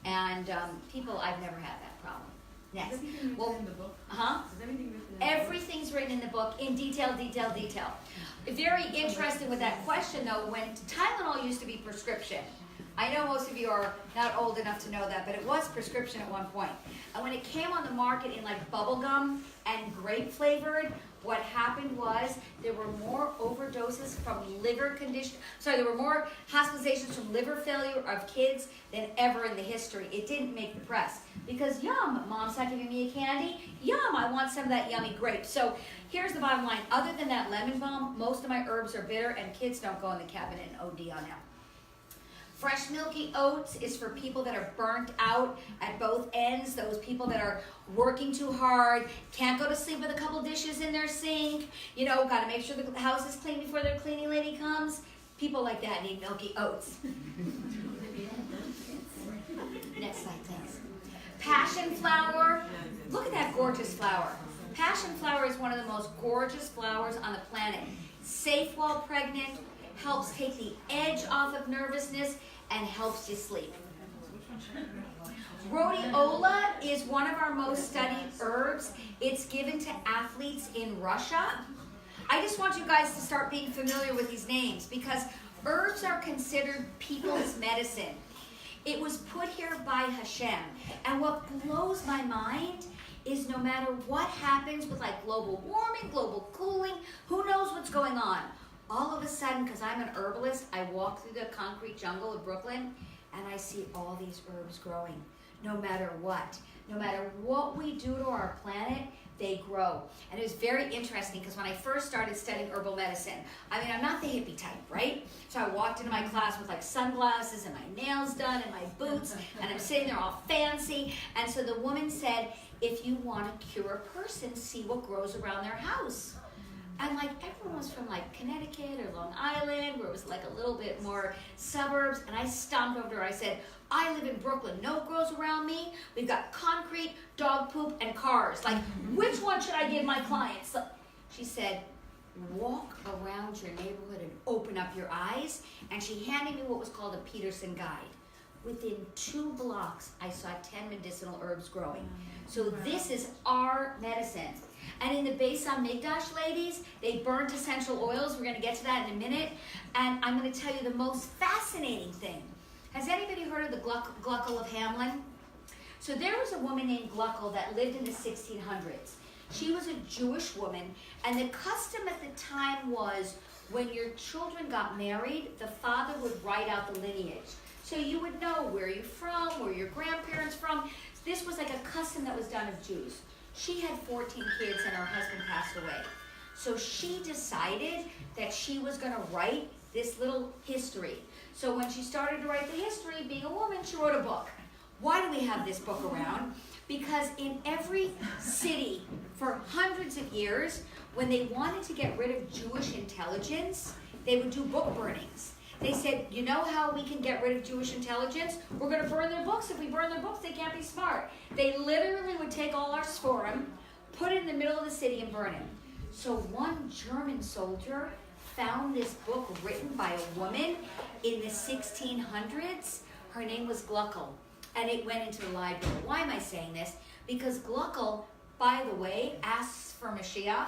And I've never had that problem. Next. Is everything written in the book? Is everything written in the book? Everything's written in the book in detail, detail, detail. Very interesting with that question though, when Tylenol used to be prescription. I know most of you are not old enough to know that, but it was prescription at one point. And when it came on the market in like bubble gum and grape flavored, what happened was there were more overdoses from there were more hospitalizations from liver failure of kids than ever in the history. It didn't make the press because yum, mom's not giving me a candy. Yum, I want some of that yummy grape. So here's the bottom line. Other than that lemon balm, most of my herbs are bitter and kids don't go in the cabinet and OD on them. Fresh milky oats is for people that are burnt out at both ends, those people that are working too hard, can't go to sleep with a couple dishes in their sink, got to make sure the house is clean before their cleaning lady comes. People like that need milky oats. Next slide, thanks. Passion flower. Look at that gorgeous flower. Passion flower is one of the most gorgeous flowers on the planet. Safe while pregnant, helps take the edge off of nervousness, and helps you sleep. Rhodiola is one of our most studied herbs. It's given to athletes in Russia. I just want you guys to start being familiar with these names because herbs are considered people's medicine. It was put here by Hashem. And what blows my mind is no matter what happens with like global warming, global cooling, who knows what's going on? All of a sudden, because I'm an herbalist, I walk through the concrete jungle of Brooklyn and I see all these herbs growing. No matter what. No matter what we do to our planet, they grow. And it was very interesting because when I first started studying herbal medicine, I'm not the hippie type, right? So I walked into my class with like sunglasses and my nails done and my boots, and I'm sitting there all fancy. And so the woman said, if you want to cure a person, see what grows around their house. And like everyone was from like Connecticut or Long Island, where it was like a little bit more suburbs. And I stomped over to her. I said, I live in Brooklyn. No grows around me. We've got concrete, dog poop, and cars. Like, which one should I give my clients? She said, walk around your neighborhood and open up your eyes. And she handed me what was called a Peterson guide. Within 2 blocks, I saw 10 medicinal herbs growing. So this is our medicine. And in the Beis HaMikdash, ladies, they burnt essential oils. We're going to get to that in a minute. And I'm going to tell you the most fascinating thing. Has anybody heard of the Gluckle of Hamelin? So there was a woman named Gluckle that lived in the 1600s. She was a Jewish woman, and the custom at the time was when your children got married, the father would write out the lineage. So you would know where you're from, where your grandparents from. This was like a custom that was done of Jews. She had 14 kids and her husband passed away. So she decided that she was going to write this little history. So when she started to write the history, being a woman, she wrote a book. Why do we have this book around? Because in every city for hundreds of years, when they wanted to get rid of Jewish intelligence, they would do book burnings. They said, you know how we can get rid of Jewish intelligence? We're going to burn their books. If we burn their books, they can't be smart. They literally would take all our Sforim, put it in the middle of the city and burn it. So one German soldier found this book written by a woman in the 1600s. Her name was Gluckle, and it went into the library. Why am I saying this? Because Gluckle, by the way, asks for Mashiach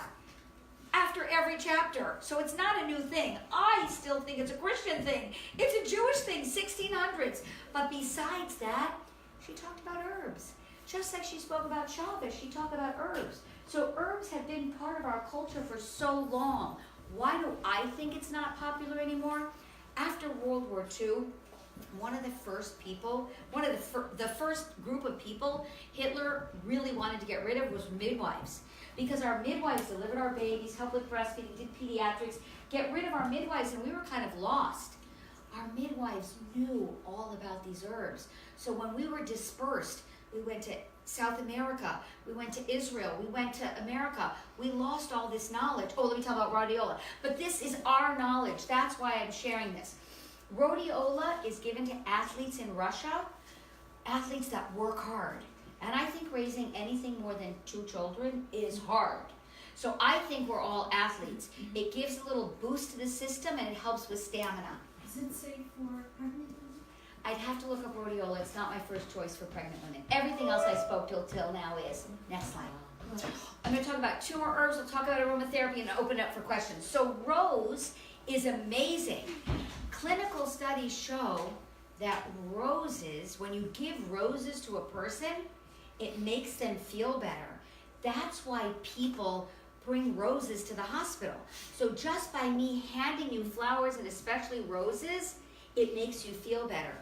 after every chapter. So it's not a new thing. I still think it's a Christian thing. It's a Jewish thing, 1600s. But besides that, she talked about herbs. Just like she spoke about Shabbos, she talked about herbs. So herbs have been part of our culture for so long. Why do I think it's not popular anymore? After World War II, one of the first group of people Hitler really wanted to get rid of was midwives. Because our midwives delivered our babies, helped with breastfeeding, did pediatrics, get rid of our midwives, and we were kind of lost. Our midwives knew all about these herbs. So when we were dispersed, we went to South America, we went to Israel, we went to America. We lost all this knowledge. Oh, let me tell about rhodiola. But this is our knowledge. That's why I'm sharing this. Rhodiola is given to athletes in Russia, athletes that work hard. And I think raising anything more than 2 children is hard. So I think we're all athletes. It gives a little boost to the system and it helps with stamina. Is it safe for pregnant women? I'd have to look up rhodiola. It's not my first choice for pregnant women. Everything else I spoke till now is. Next slide. I'm going to talk about 2 more herbs. We'll talk about aromatherapy and open it up for questions. So rose is amazing. Clinical studies show that roses, when you give roses to a person, it makes them feel better. That's why people bring roses to the hospital. So just by me handing you flowers, and especially roses, it makes you feel better.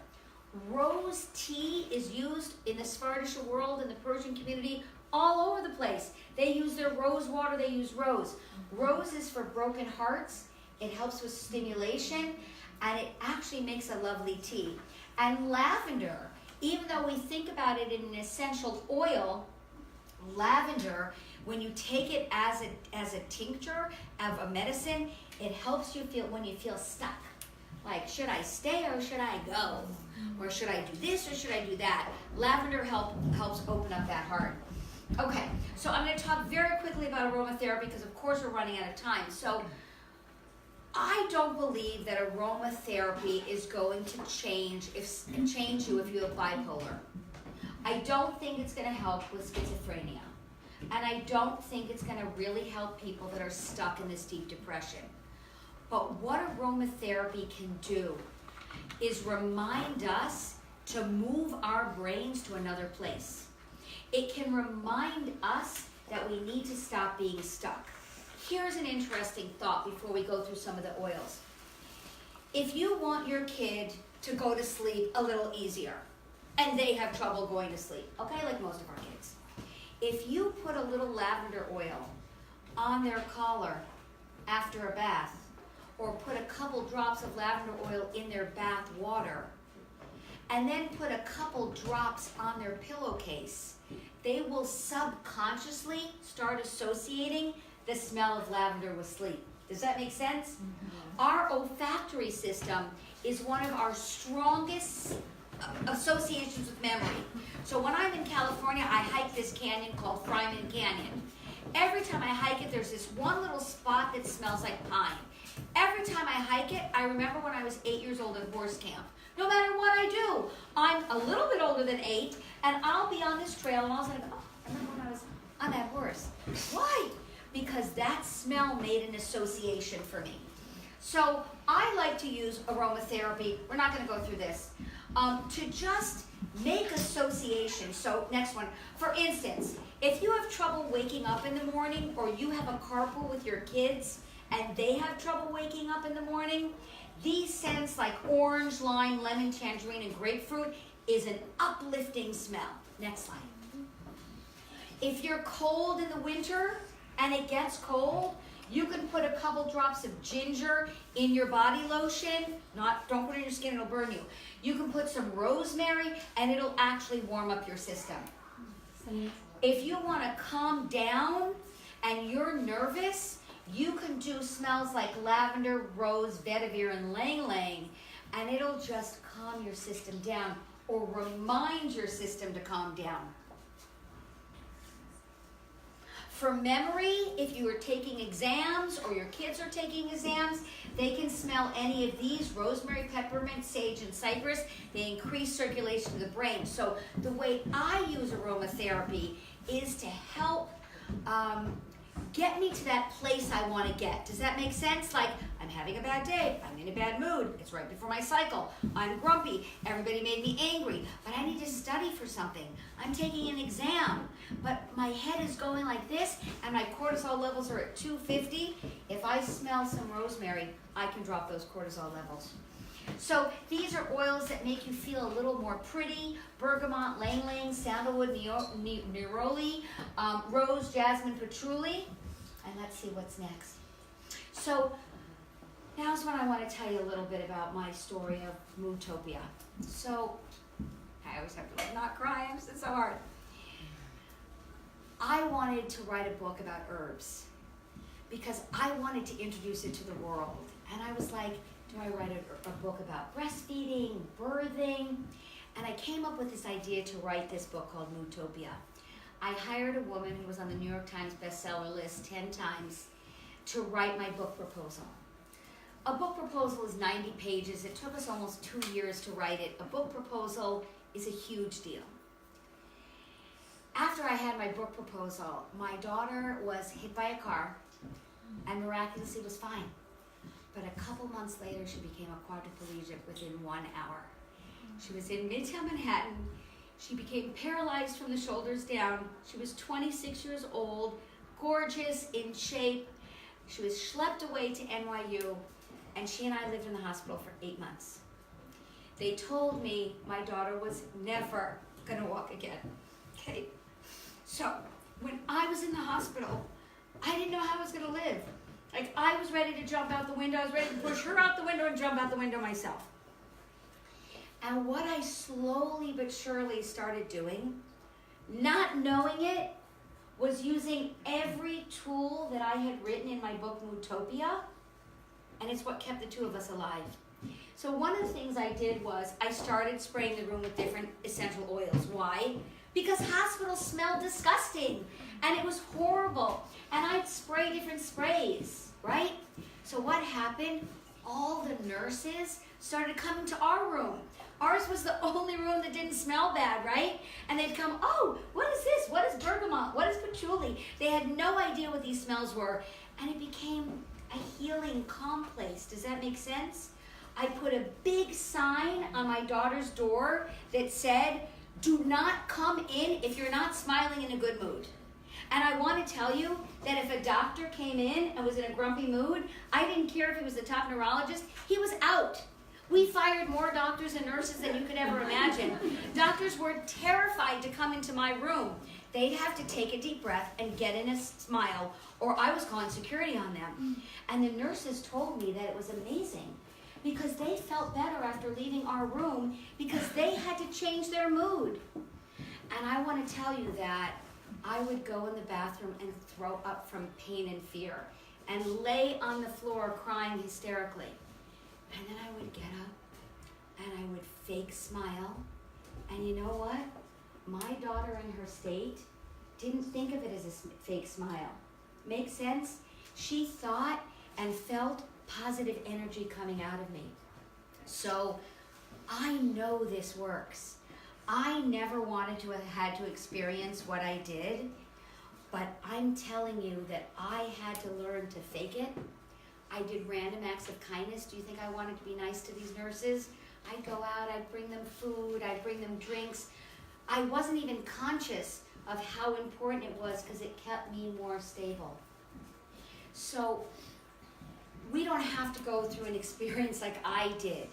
Rose tea is used in the Sephardic world, in the Persian community, all over the place. They use their rose water, they use rose. Rose is for broken hearts. It helps with stimulation, and it actually makes a lovely tea. And lavender, even though we think about it in an essential oil, lavender, when you take it as a tincture of a medicine, it helps you feel when you feel stuck. Like, should I stay or should I go? Or should I do this or should I do that? Lavender helps open up that heart. Okay, so I'm going to talk very quickly about aromatherapy because of course we're running out of time. So I don't believe that aromatherapy is going to change you if you have bipolar. I don't think it's going to help with schizophrenia. And I don't think it's going to really help people that are stuck in this deep depression. But what aromatherapy can do is remind us to move our brains to another place. It can remind us that we need to stop being stuck. Here's an interesting thought before we go through some of the oils. If you want your kid to go to sleep a little easier, and they have trouble going to sleep, okay, like most of our kids, if you put a little lavender oil on their collar after a bath, or put a couple drops of lavender oil in their bath water, and then put a couple drops on their pillowcase, they will subconsciously start associating the smell of lavender with sleep. Does that make sense? Mm-hmm. Our olfactory system is one of our strongest associations with memory. So when I'm in California, I hike this canyon called Fryman Canyon. Every time I hike it, there's this one little spot that smells like pine. Every time I hike it, I remember when I was 8 years old at horse camp. No matter what I do, I'm a little bit older than 8, and I'll be on this trail, and I'll say, oh, I remember when I was on that horse. Why? Because that smell made an association for me. So I like to use aromatherapy. We're not going to go through this. To just make associations. So next one. For instance, if you have trouble waking up in the morning, or you have a carpool with your kids, and they have trouble waking up in the morning, these scents like orange, lime, lemon, tangerine, and grapefruit is an uplifting smell. Next slide. If you're cold in the winter and it gets cold, you can put a couple drops of ginger in your body lotion. Don't put it in your skin, it'll burn you. You can put some rosemary and it'll actually warm up your system. If you want to calm down and you're nervous, you can do smells like lavender, rose, vetiver, and ylang-ylang, and it'll just calm your system down or remind your system to calm down. For memory, if you are taking exams or your kids are taking exams, they can smell any of these: rosemary, peppermint, sage, and cypress. They increase circulation to the brain. So the way I use aromatherapy is to help get me to that place I want to get. Does that make sense? Like, I'm having a bad day, I'm in a bad mood, it's right before my cycle, I'm grumpy, everybody made me angry, but I need to study for something. I'm taking an exam, but my head is going like this, and my cortisol levels are at 250. If I smell some rosemary, I can drop those cortisol levels. So these are oils that make you feel a little more pretty: bergamot, ylang-ylang, sandalwood, neroli, rose, jasmine, patchouli. And let's see what's next. So now's when I want to tell you a little bit about my story of Moodtopia. So I always have to not cry, it's so hard. I wanted to write a book about herbs because I wanted to introduce it to the world. And I was like, do I write a book about breastfeeding, birthing? And I came up with this idea to write this book called Moodtopia. I hired a woman who was on the New York Times bestseller list 10 times to write my book proposal. A book proposal is 90 pages. It took us almost 2 years to write it. A book proposal is a huge deal. After I had my book proposal, my daughter was hit by a car and miraculously was fine. But a couple months later, she became a quadriplegic within 1 hour. She was in Midtown Manhattan. She became paralyzed from the shoulders down. She was 26 years old, gorgeous, in shape. She was schlepped away to NYU, and she and I lived in the hospital for 8 months. They told me my daughter was never gonna walk again, okay? So when I was in the hospital, I didn't know how I was gonna live. Like, I was ready to jump out the window. I was ready to push her out the window and jump out the window myself. And what I slowly but surely started doing, not knowing it, was using every tool that I had written in my book, Moodtopia, and it's what kept the two of us alive. So one of the things I did was I started spraying the room with different essential oils. Why? Because hospitals smell disgusting, and it was horrible. And I'd spray different sprays, right? So what happened? All the nurses started coming to our room. Ours was the only room that didn't smell bad, right? And they'd come, oh, what is this? What is bergamot? What is patchouli? They had no idea what these smells were. And it became a healing, calm place. Does that make sense? I put a big sign on my daughter's door that said, do not come in if you're not smiling in a good mood. And I want to tell you that if a doctor came in and was in a grumpy mood, I didn't care if he was the top neurologist, he was out. We fired more doctors and nurses than you could ever imagine. Doctors were terrified to come into my room. They'd have to take a deep breath and get in a smile, or I was calling security on them. And the nurses told me that it was amazing because they felt better after leaving our room because they had to change their mood. And I want to tell you that I would go in the bathroom and throw up from pain and fear and lay on the floor crying hysterically. And then I would get up and I would fake smile. And you know what? My daughter in her state didn't think of it as a fake smile. Make sense? She thought and felt positive energy coming out of me. So I know this works. I never wanted to have had to experience what I did, but I'm telling you that I had to learn to fake it. I did random acts of kindness. Do you think I wanted to be nice to these nurses? I'd go out, I'd bring them food, I'd bring them drinks. I wasn't even conscious of how important it was because it kept me more stable. So we don't have to go through an experience like I did.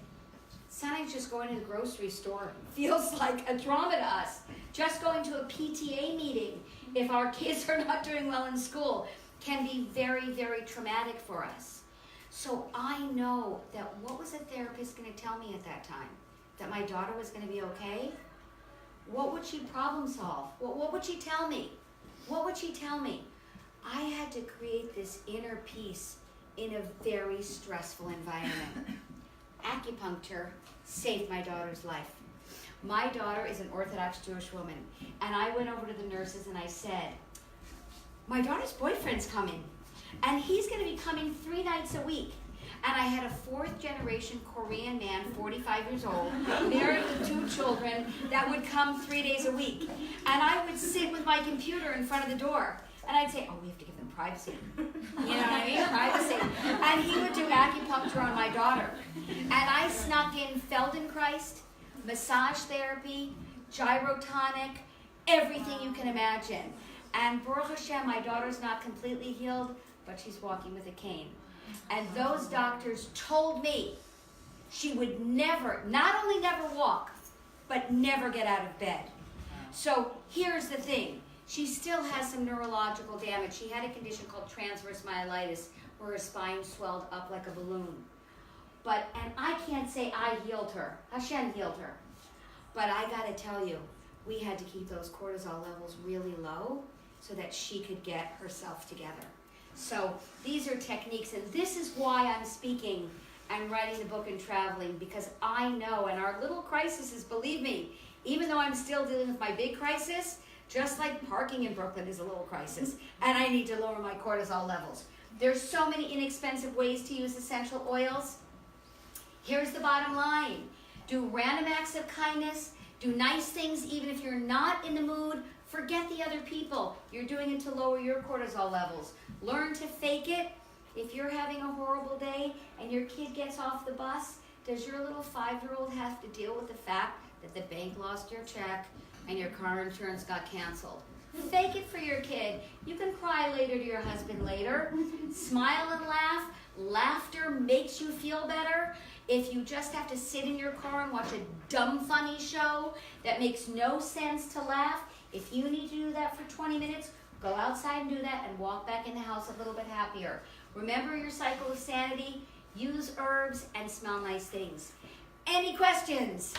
Sometimes just going to the grocery store feels like a trauma to us. Just going to a PTA meeting, if our kids are not doing well in school, can be very, very traumatic for us. So I know that what was a therapist going to tell me at that time? That my daughter was going to be okay? What would she problem solve? What would she tell me? What would she tell me? I had to create this inner peace in a very stressful environment. Acupuncture saved my daughter's life. My daughter is an Orthodox Jewish woman, and I went over to the nurses and I said, my daughter's boyfriend's coming, and he's going to be coming 3 nights a week. And I had a 4th generation Korean man, 45 years old, married with 2 children, that would come 3 days a week. And I would sit with my computer in front of the door, and I'd say, oh, we have to give them privacy. You know what I mean? Privacy. And he would do acupuncture on my daughter. And I snuck in Feldenkrais, massage therapy, gyrotonic, everything you can imagine. And Baruch Hashem, my daughter's not completely healed, but she's walking with a cane. And those doctors told me she would never, not only never walk, but never get out of bed. So here's the thing. She still has some neurological damage. She had a condition called transverse myelitis, where her spine swelled up like a balloon. And I can't say I healed her. Hashem healed her. But I gotta tell you, we had to keep those cortisol levels really low so that she could get herself together. So these are techniques, and this is why I'm speaking and writing the book and traveling, because I know, and our little crises, believe me, even though I'm still dealing with my big crisis, just like parking in Brooklyn is a little crisis, and I need to lower my cortisol levels. There's so many inexpensive ways to use essential oils. Here's the bottom line. Do random acts of kindness. Do nice things even if you're not in the mood. Forget the other people. You're doing it to lower your cortisol levels. Learn to fake it. If you're having a horrible day and your kid gets off the bus, does your little 5-year-old have to deal with the fact that the bank lost your check and your car insurance got canceled? Fake it for your kid. You can cry later to your husband later. Smile and laugh. Laughter makes you feel better. If you just have to sit in your car and watch a dumb funny show that makes no sense to laugh, if you need to do that for 20 minutes, go outside and do that and walk back in the house a little bit happier. Remember your cycle of sanity, use herbs, and smell nice things. Any questions?